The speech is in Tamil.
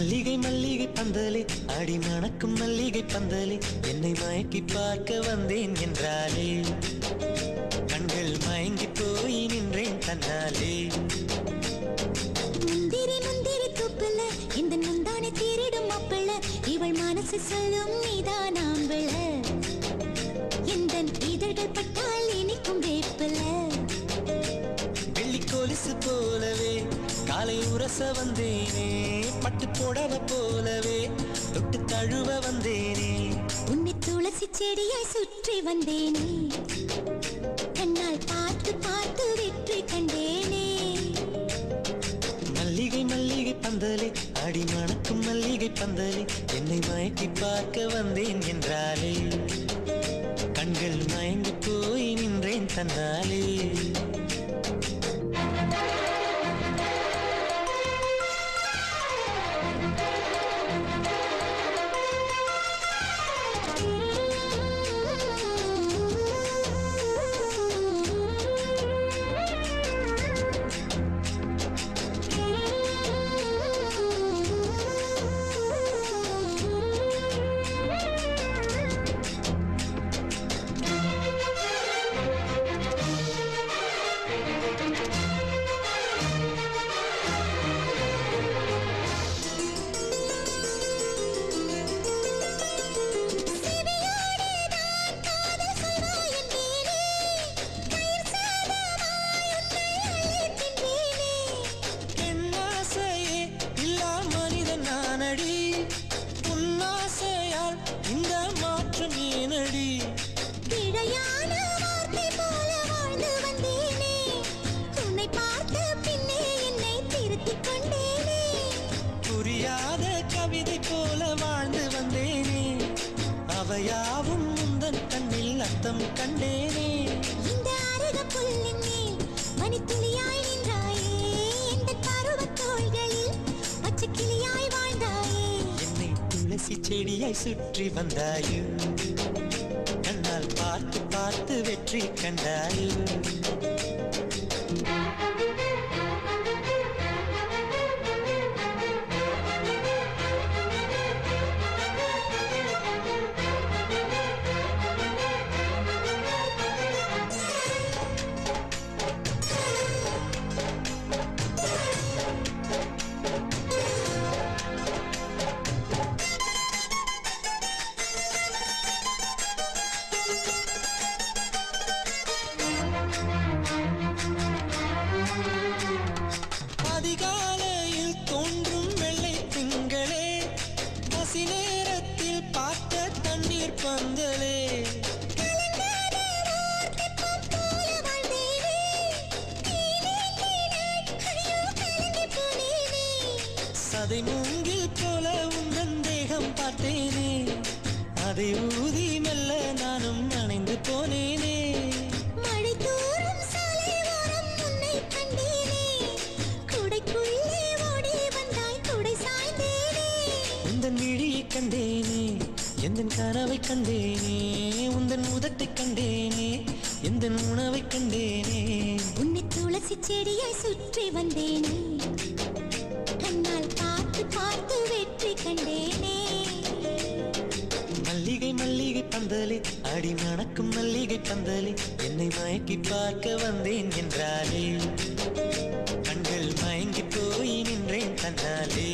மல்லிகை மல்லிகை பந்தலே அடி மணக்கும் மல்லிகை பந்தலே என்னை மயக்கி பார்க்க வந்தேன் என்றாலே கண்கள் மயங்கி போய் நின்றேன் தன்னாலே. முந்திரி முந்திரி தூப்புல இந்த நந்தானை தீரிடும் மாப்பிள்ள இவள் மனசு சொல்லும் நீதான் ஆம்பிள்ள இந்த இதழ்கள் பட்டால் இனிக்கும் வேப்பில. வெள்ளி கொலுசு போலவே காலை உரச வந்தேனே பட்டு புடவ போலவே தொட்டு தழுவ வந்தேனே உன்னை துளசி செடியாய் சுற்றி வந்தேனே கண்ணால் பார்த்து பார்த்து வெற்றி கண்டேனே. மல்லிகை மல்லிகை பந்தலே அடி மணக்கும் மல்லிகை பந்தலே என்னை மயக்கி பார்க்க வந்தேன் என்றாலே கண்கள் மயங்கி போய் நின்றேன் தன்னாலே. இந்த மாற்றம் ஏனடி இழையான வார்த்தை போல வாழ்ந்து வந்தேனே உன்னை பார்த்த பின்னே என்னை திருத்திக் கொண்டேனே. புரியாத கவிதை போல வாழ்ந்து வந்தேனே அவையாவும் முந்தன் கண்ணில் அர்த்தம் கண்டேனே. இந்த அருக புல்லின் மேல் மணித்துளியாய் நின்றாயே இந்த பருவ தோள்களில் பச்சை கிளியாய் வாழ்ந்தாயே என்னை துளசி செடியாய் சுற்றி வந்தாயோ கண்ணால் பார்த்து பார்த்து வெற்றி கண்டாயோ. அதிகாலையில் தோன்றும் வெள்ளை திங்களே பசி நேரத்தில் பார்த்த தண்ணீர் பந்தலே சதை மூங்கில் போல உந்தன் தேகம் பார்த்தேனே அதை ஊதி மெல்ல நானும் அணைந்து போனேனே. மழை தூரும் சாலை ஓரம் உன்னை கண்டேனே குடைக்குள்ளே ஓடி வந்தாய் குடை சாய்ந்தேனே. உந்தன் விழியை கண்டேனே எந்தன் கனவை கண்டேனே உந்தன் உதட்டை கண்டேனே எந்தன் உணவை கண்டேனே. உன்னை துளசி செடியாய் சுற்றி வந்தேனே கண்ணால் பார்த்து பார்த்து வெற்றி கண்டேனே. மல்லிகை மல்லிகை பந்தலே அடி மணக்கும் மல்லிகை பந்தலே என்னை மயக்கி பார்க்க வந்தேன் என்றாலே கண்கள் மயங்கி போய் நின்றேன் தன்னாலே.